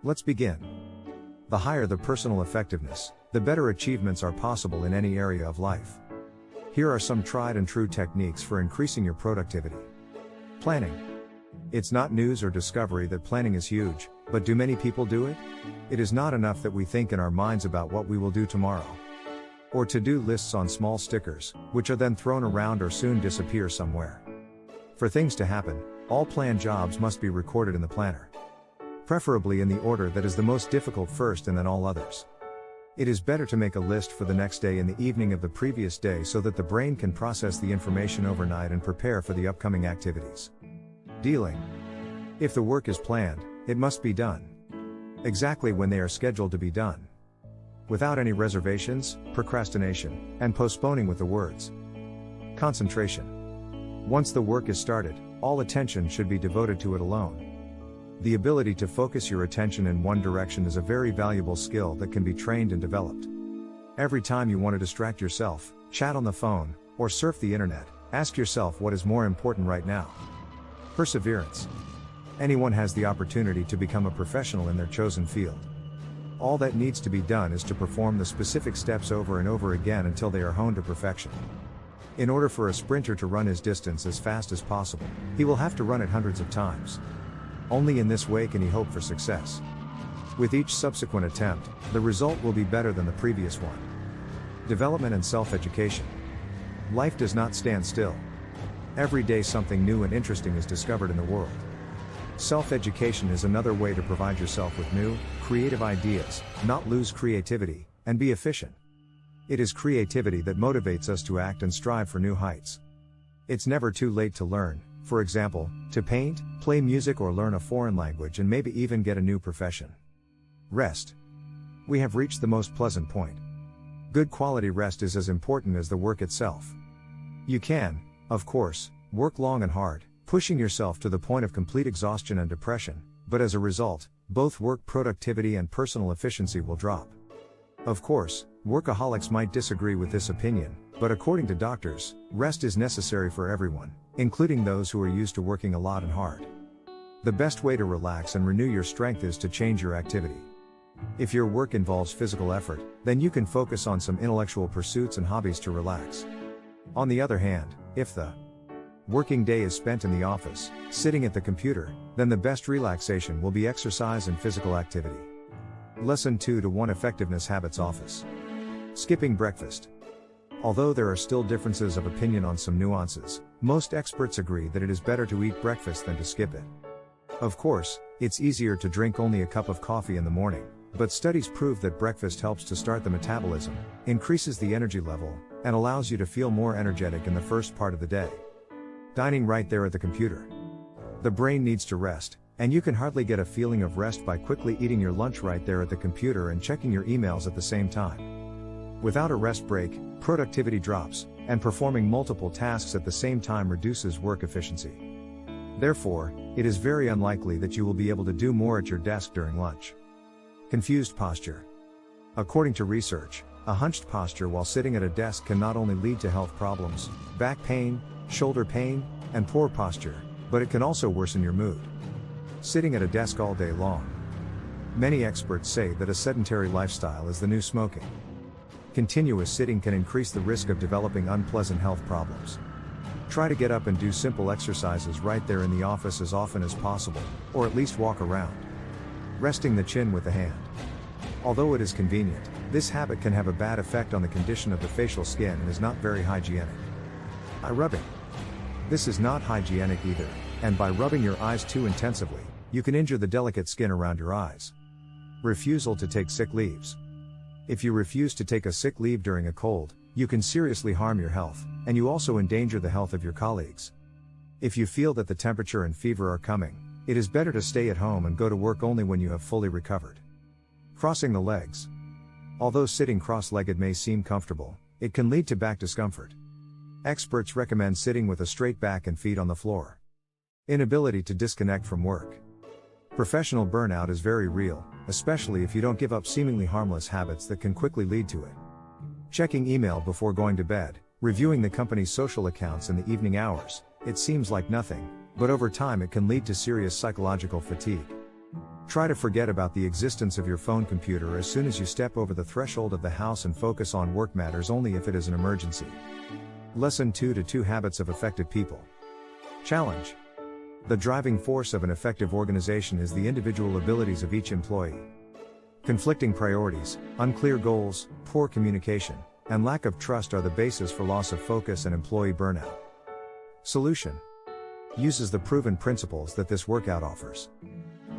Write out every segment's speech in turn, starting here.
Let's begin. The higher the personal effectiveness, the better achievements are possible in any area of life. Here are some tried and true techniques for increasing your productivity. Planning. It's not news or discovery that planning is huge, but do many people do it? It is not enough that we think in our minds about what we will do tomorrow. Or to-do lists on small stickers, which are then thrown around or soon disappear somewhere. For things to happen, all planned jobs must be recorded in the planner. Preferably in the order that is the most difficult first and then all others. It is better to make a list for the next day in the evening of the previous day so that the brain can process the information overnight and prepare for the upcoming activities. Dealing. If the work is planned, it must be done exactly when they are scheduled to be done. Without any reservations, procrastination, and postponing with the words. Concentration. Once the work is started, all attention should be devoted to it alone. The ability to focus your attention in one direction is a very valuable skill that can be trained and developed. Every time you want to distract yourself, chat on the phone, or surf the internet, ask yourself what is more important right now. Perseverance. Anyone has the opportunity to become a professional in their chosen field. All that needs to be done is to perform the specific steps over and over again until they are honed to perfection. In order for a sprinter to run his distance as fast as possible, he will have to run it hundreds of times. Only in this way can he hope for success. With each subsequent attempt, the result will be better than the previous one. Development and self-education. Life does not stand still. Every day something new and interesting is discovered in the world. Self-education is another way to provide yourself with new, creative ideas, not lose creativity, and be efficient. It is creativity that motivates us to act and strive for new heights. It's never too late to learn. For example, to paint, play music or learn a foreign language and maybe even get a new profession. Rest. We have reached the most pleasant point. Good quality rest is as important as the work itself. You can, of course, work long and hard, pushing yourself to the point of complete exhaustion and depression, but as a result, both work productivity and personal efficiency will drop. Of course, workaholics might disagree with this opinion, but according to doctors, rest is necessary for everyone, including those who are used to working a lot and hard. The best way to relax and renew your strength is to change your activity. If your work involves physical effort, then you can focus on some intellectual pursuits and hobbies to relax. On the other hand, if the working day is spent in the office, sitting at the computer, then the best relaxation will be exercise and physical activity. Lesson 2-1 Effectiveness Habits Office. Skipping breakfast. Although there are still differences of opinion on some nuances, most experts agree that it is better to eat breakfast than to skip it. Of course, it's easier to drink only a cup of coffee in the morning, but studies prove that breakfast helps to start the metabolism, increases the energy level, and allows you to feel more energetic in the first part of the day. Dining right there at the computer. The brain needs to rest, and you can hardly get a feeling of rest by quickly eating your lunch right there at the computer and checking your emails at the same time. Without a rest break, productivity drops, and performing multiple tasks at the same time reduces work efficiency. Therefore, it is very unlikely that you will be able to do more at your desk during lunch. Confused posture. According to research, a hunched posture while sitting at a desk can not only lead to health problems, back pain, shoulder pain, and poor posture, but it can also worsen your mood. Sitting at a desk all day long. Many experts say that a sedentary lifestyle is the new smoking. Continuous sitting can increase the risk of developing unpleasant health problems. Try to get up and do simple exercises right there in the office as often as possible, or at least walk around. Resting the chin with the hand. Although it is convenient, this habit can have a bad effect on the condition of the facial skin and is not very hygienic. Eye rubbing. This is not hygienic either, and by rubbing your eyes too intensively, you can injure the delicate skin around your eyes. Refusal to take sick leaves. If you refuse to take a sick leave during a cold, you can seriously harm your health, and you also endanger the health of your colleagues. If you feel that the temperature and fever are coming, it is better to stay at home and go to work only when you have fully recovered. Crossing the legs. Although sitting cross-legged may seem comfortable, it can lead to back discomfort. Experts recommend sitting with a straight back and feet on the floor. Inability to disconnect from work. Professional burnout is very real, especially if you don't give up seemingly harmless habits that can quickly lead to it. Checking email before going to bed, reviewing the company's social accounts in the evening hours, it seems like nothing, but over time it can lead to serious psychological fatigue. Try to forget about the existence of your phone computer as soon as you step over the threshold of the house and focus on work matters only if it is an emergency. Lesson 2 Habits of Effective People. Challenge. The driving force of an effective organization is the individual abilities of each employee. Conflicting priorities, unclear goals, poor communication, and lack of trust are the basis for loss of focus and employee burnout. Solution. Uses the proven principles that this workout offers.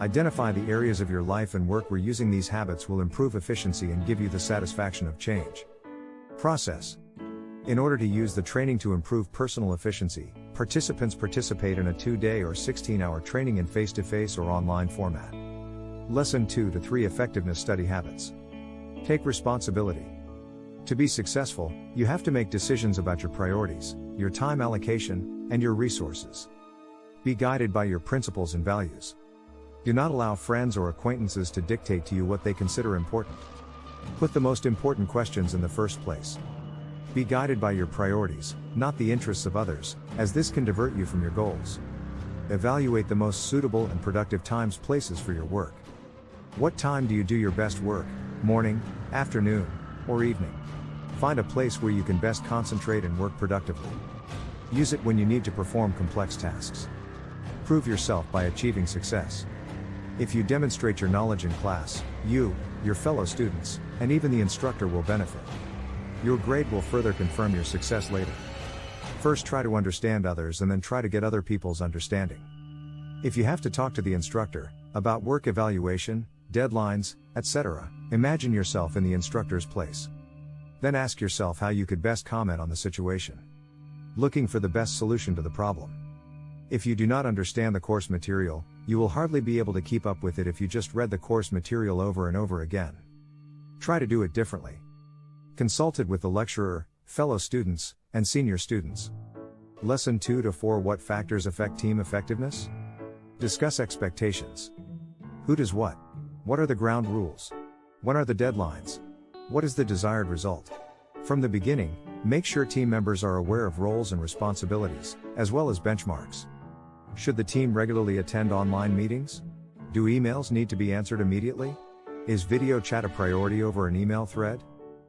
Identify the areas of your life and work where using these habits will improve efficiency and give you the satisfaction of change. Process. In order to use the training to improve personal efficiency, participants participate in a 2-day or 16-hour training in face-to-face or online format. Lesson 2 to 3 Effectiveness Study Habits. Take responsibility. To be successful, you have to make decisions about your priorities, your time allocation, and your resources. Be guided by your principles and values. Do not allow friends or acquaintances to dictate to you what they consider important. Put the most important questions in the first place. Be guided by your priorities, not the interests of others, as this can divert you from your goals. Evaluate the most suitable and productive times, places for your work. What time do you do your best work? Morning, afternoon, or evening? Find a place where you can best concentrate and work productively. Use it when you need to perform complex tasks. Prove yourself by achieving success. If you demonstrate your knowledge in class, you, your fellow students, and even the instructor will benefit. Your grade will further confirm your success later. First, try to understand others and then try to get other people's understanding. If you have to talk to the instructor about work evaluation, deadlines, etc., imagine yourself in the instructor's place. Then ask yourself how you could best comment on the situation. Looking for the best solution to the problem. If you do not understand the course material, you will hardly be able to keep up with it if you just read the course material over and over again. Try to do it differently. Consulted with the lecturer, fellow students, and senior students. Lesson 2 to 4 What factors affect team effectiveness? Discuss expectations. Who does what? What are the ground rules? When are the deadlines? What is the desired result? From the beginning, make sure team members are aware of roles and responsibilities, as well as benchmarks. Should the team regularly attend online meetings? Do emails need to be answered immediately? Is video chat a priority over an email thread?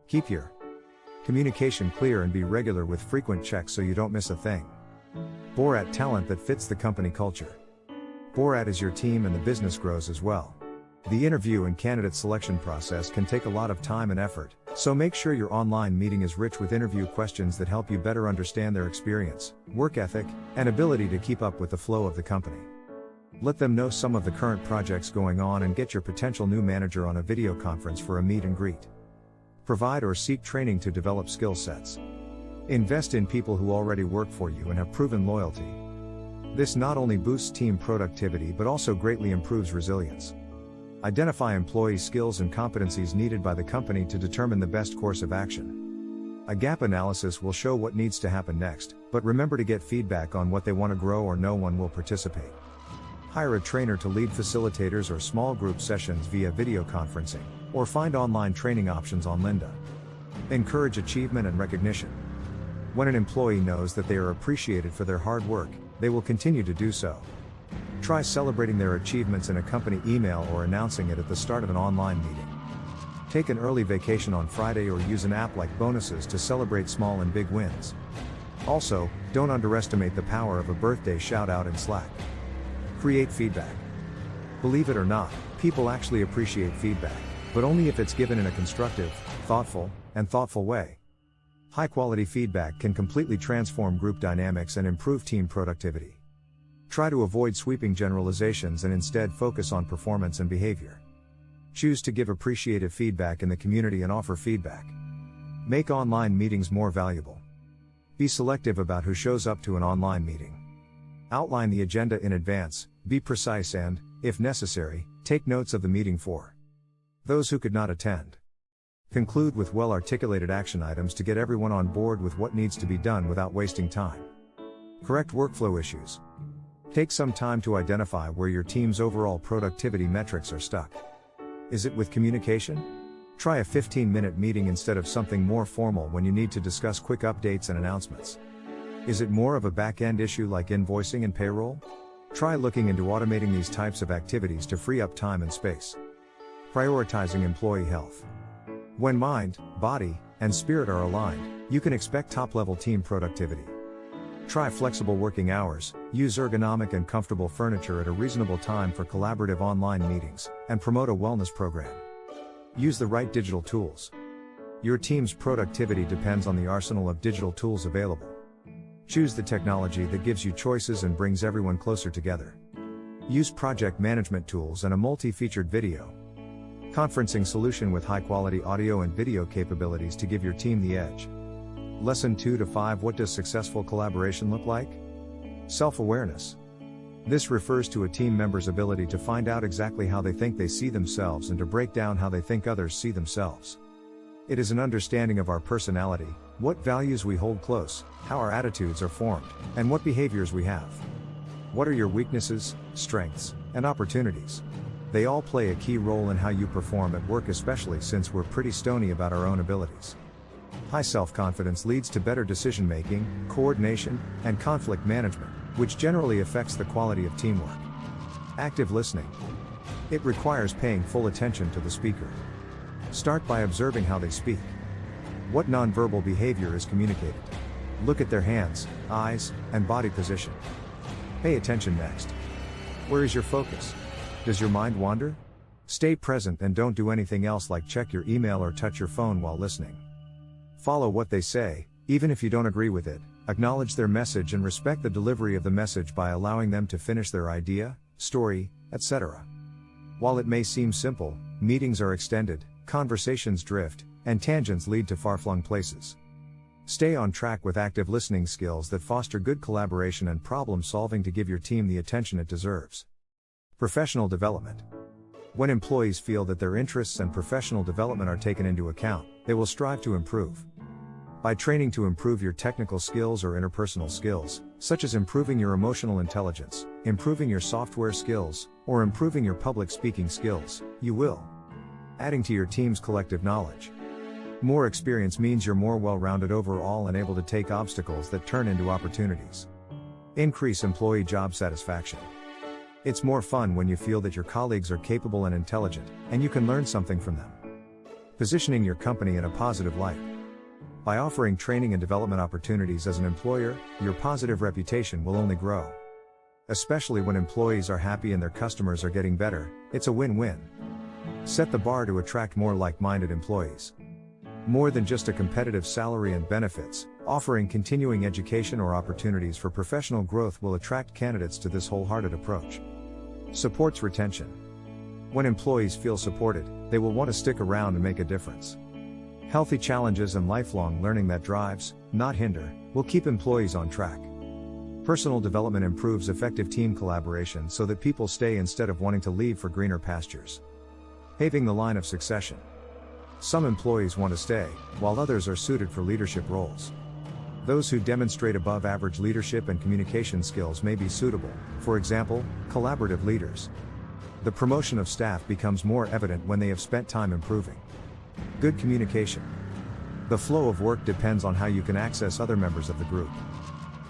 Keep your communication clear and be regular with frequent checks so you don't miss a thing. Borat talent that fits the company culture. Borat is your team and the business grows as well. The interview and candidate selection process can take a lot of time and effort, so make sure your online meeting is rich with interview questions that help you better understand their experience, work ethic, and ability to keep up with the flow of the company. Let them know some of the current projects going on and get your potential new manager on a video conference for a meet and greet. Provide or seek training to develop skill sets. Invest in people who already work for you and have proven loyalty. This not only boosts team productivity but also greatly improves resilience. Identify employee skills and competencies needed by the company to determine the best course of action. A gap analysis will show what needs to happen next, but remember to get feedback on what they want to grow or no one will participate. Hire a trainer to lead facilitators or small group sessions via video conferencing, or find online training options on Lynda. Encourage achievement and recognition. When an employee knows that they are appreciated for their hard work, they will continue to do so. Try celebrating their achievements in a company email or announcing it at the start of an online meeting. Take an early vacation on Friday or use an app like Bonuses to celebrate small and big wins. Also, don't underestimate the power of a birthday shout-out in Slack. Create feedback. Believe it or not, people actually appreciate feedback, but only if it's given in a constructive, thoughtful way. High-quality feedback can completely transform group dynamics and improve team productivity. Try to avoid sweeping generalizations and instead focus on performance and behavior. Choose to give appreciative feedback in the community and offer feedback. Make online meetings more valuable. Be selective about who shows up to an online meeting. Outline the agenda in advance, be precise and, if necessary, take notes of the meeting for those who could not attend. Conclude with well-articulated action items to get everyone on board with what needs to be done without wasting time. Correct workflow issues. Take some time to identify where your team's overall productivity metrics are stuck. Is it with communication? Try a 15-minute meeting instead of something more formal when you need to discuss quick updates and announcements. Is it more of a back-end issue like invoicing and payroll? Try looking into automating these types of activities to free up time and space. Prioritizing employee health. When mind, body, and spirit are aligned, you can expect top-level team productivity. Try flexible working hours, use ergonomic and comfortable furniture at a reasonable time for collaborative online meetings, and promote a wellness program. Use the right digital tools. Your team's productivity depends on the arsenal of digital tools available. Choose the technology that gives you choices and brings everyone closer together. Use project management tools and a multi-featured video conferencing solution with high-quality audio and video capabilities to give your team the edge. Lesson 2 to 5. What does successful collaboration look like? Self-awareness. This refers to a team member's ability to find out exactly how they think they see themselves and to break down how they think others see themselves. It is an understanding of our personality, what values we hold close, how our attitudes are formed, and what behaviors we have. What are your weaknesses, strengths, and opportunities? They all play a key role in how you perform at work, especially since we're pretty stony about our own abilities. High self-confidence leads to better decision-making, coordination, and conflict management, which generally affects the quality of teamwork. Active listening. It requires paying full attention to the speaker. Start by observing how they speak. What nonverbal behavior is communicated? Look at their hands, eyes, and body position. Pay attention next. Where is your focus? Does your mind wander? Stay present and don't do anything else like check your email or touch your phone while listening. Follow what they say, even if you don't agree with it. Acknowledge their message and respect the delivery of the message by allowing them to finish their idea, story, etc. While it may seem simple, meetings are extended, conversations drift, and tangents lead to far-flung places. Stay on track with active listening skills that foster good collaboration and problem solving to give your team the attention it deserves. Professional development. When employees feel that their interests and professional development are taken into account, they will strive to improve. By training to improve your technical skills or interpersonal skills, such as improving your emotional intelligence, improving your software skills, or improving your public speaking skills, you will adding to your team's collective knowledge. More experience means you're more well-rounded overall and able to take obstacles that turn into opportunities. Increase employee job satisfaction. It's more fun when you feel that your colleagues are capable and intelligent, and you can learn something from them. Positioning your company in a positive light. By offering training and development opportunities as an employer, your positive reputation will only grow. Especially when employees are happy and their customers are getting better, it's a win-win. Set the bar to attract more like-minded employees. More than just a competitive salary and benefits, offering continuing education or opportunities for professional growth will attract candidates to this wholehearted approach. Supports retention. When employees feel supported, they will want to stick around and make a difference. Healthy challenges and lifelong learning that drives, not hinder, will keep employees on track. Personal development improves effective team collaboration so that people stay instead of wanting to leave for greener pastures. Paving the line of succession. Some employees want to stay, while others are suited for leadership roles. Those who demonstrate above-average leadership and communication skills may be suitable, for example, collaborative leaders. The promotion of staff becomes more evident when they have spent time improving. Good communication. The flow of work depends on how you can access other members of the group.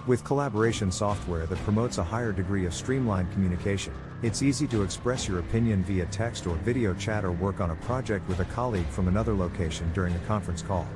With collaboration software that promotes a higher degree of streamlined communication, it's easy to express your opinion via text or video chat or work on a project with a colleague from another location during a conference call.